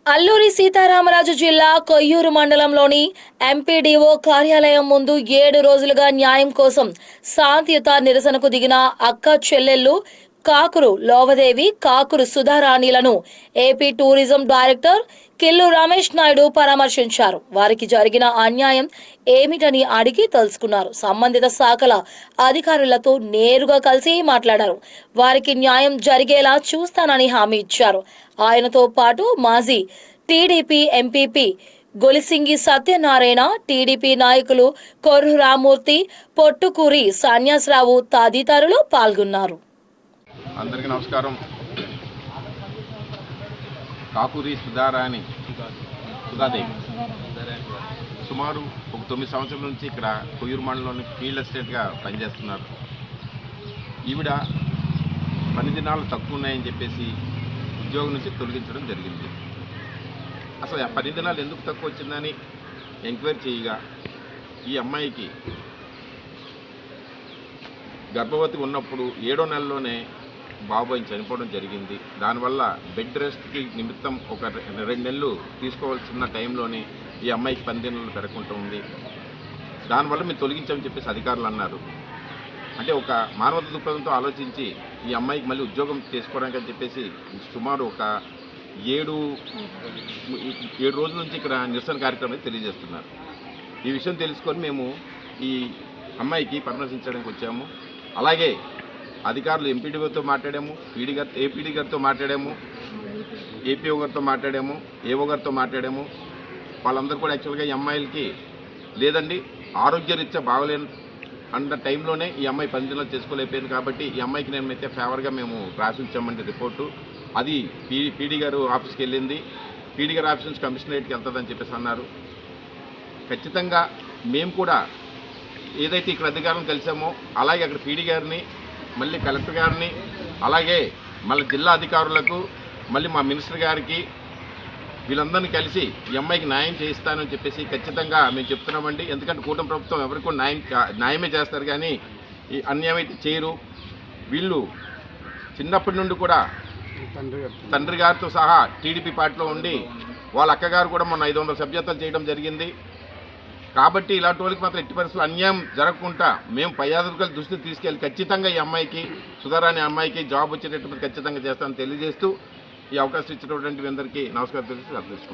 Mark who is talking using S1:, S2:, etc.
S1: అల్లూరి సీతారామరాజు జిల్లా కొయ్యూరు మండలంలోని ఎంపీడీఓ కార్యాలయం ముందు 7 రోజులుగా న్యాయం కోసం శాంతియుత నిరసనకు దిగిన అక్క చెల్లెళ్లు కాకురు లోవదేవి, కాకురు సుధారాణిలను AP tourism director Killu Ramesh Naidu పరామర్శించారు. వారికి జరిగిన అన్యాయం ఏమిటని అడిగి తెలుసుకున్నారు. సంబంధిత శాఖల అధికారులతో నేరుగా కలిసి మాట్లాడారు. వారికి న్యాయం జరిగేలా చూస్తానని హామీ ఇచ్చారు. ఆయనతో పాటు మాజీ టీడీపీ ఎంపీపీ గొలిసింగి సత్యనారాయణ, టీడీపీ నాయకులు కొర్రు రామూర్తి, పొట్టుకూరి సన్యాసరావు తదితరులు పాల్గొన్నారు.
S2: అందరికీ నమస్కారం. కాకురి సుధారాణి సుధాదేవి సుమారు ఒక 9 సంవత్సరాల నుంచి ఇక్కడ కొయ్యూరు మండలంలోని ఫీల్డ్ అసిస్టెంట్గా పనిచేస్తున్నారు. ఈవిడ పని దినాలు తక్కువ ఉన్నాయని చెప్పేసి ఉద్యోగం నుంచి తొలగించడం జరిగింది. అసలు ఆ పని దినాలు ఎందుకు తక్కువ వచ్చిందని ఎంక్వైరీ చేయగా ఈ అమ్మాయికి గర్భవతి ఉన్నప్పుడు 7వ నెలలోనే బాబాయ్ చనిపోవడం జరిగింది. దానివల్ల బెడ్ రెస్ట్కి నిమిత్తం ఒక 2 నెలలు తీసుకోవాల్సిన టైంలోనే ఈ అమ్మాయికి 10 దినాలు పెరగకుండా ఉంది. దానివల్ల మేము తొలగించామని చెప్పేసి అధికారులు అన్నారు. అంటే ఒక మానవత దృక్పథంతో ఆలోచించి ఈ అమ్మాయికి మళ్ళీ ఉద్యోగం చేసుకోవడానికి అని చెప్పేసి సుమారు ఒక 7 రోజుల నుంచి ఇక్కడ నిరసన కార్యక్రమం తెలియజేస్తున్నారు. ఈ విషయం తెలుసుకొని మేము ఈ అమ్మాయికి పరామర్శించడానికి వచ్చాము. అలాగే అధికారులు ఎంపీడీఓతో మాట్లాడాము, ఏపీడీ గారితో మాట్లాడాము, ఏపీఓ గారితో మాట్లాడాము, ఏఓ గారితో మాట్లాడాము. వాళ్ళందరూ కూడా యాక్చువల్గా ఈ అమ్మాయిలకి లేదండి ఆరోగ్యరీత్యా బాగలేని అన్న టైంలోనే ఈ అమ్మాయి 10 దినాలు చేసుకోలేకపోయింది. కాబట్టి ఈ అమ్మాయికి నేనైతే ఫేవర్గా మేము రాసి ఉంచామంటే రిపోర్టు అది పీడీ గారు ఆఫీస్కి వెళ్ళింది. పీడీ గారు ఆఫీస్ నుంచి కమిషనరేట్కి వెళ్తుందని చెప్పేసి అన్నారు. ఖచ్చితంగా మేము కూడా ఏదైతే ఇక్కడ అధికారులను కలిసామో అలాగే అక్కడ పీడీ గారిని, మళ్ళీ కలెక్టర్ గారిని, అలాగే మళ్ళీ జిల్లా అధికారులకు, మళ్ళీ మా మినిస్టర్ గారికి వీళ్ళందరినీ కలిసి ఈ అమ్మాయికి న్యాయం చేయిస్తానని చెప్పేసి ఖచ్చితంగా మేము చెప్తున్నామండి. ఎందుకంటే కూటమి ప్రభుత్వం ఎవరికి కూడా న్యాయమే చేస్తారు కానీ ఈ అన్యాయం అయితే చేయరు. వీళ్ళు చిన్నప్పటి నుండి కూడా తండ్రి గారితో సహా టీడీపీ పార్టీలో ఉండి వాళ్ళ అక్కగారు కూడా మొన్న 500 సభ్యత్వాలు చేయడం జరిగింది. కాబట్టి ఇలాంటి వాళ్ళకి మాత్రం ఎట్టి పరిస్థితులు అన్యాయం జరగకుండా మేము పై అధికారుల దృష్టికి తీసుకెళ్ళి ఖచ్చితంగా ఈ అమ్మాయికి సుధారాణి అమ్మాయికి జాబ్ వచ్చేటట్టు ఖచ్చితంగా చేస్తామని తెలియజేస్తూ ఈ అవకాశం ఇచ్చినటువంటి అందరికీ నమస్కారం తెలిసి అర్థిస్తున్నాను.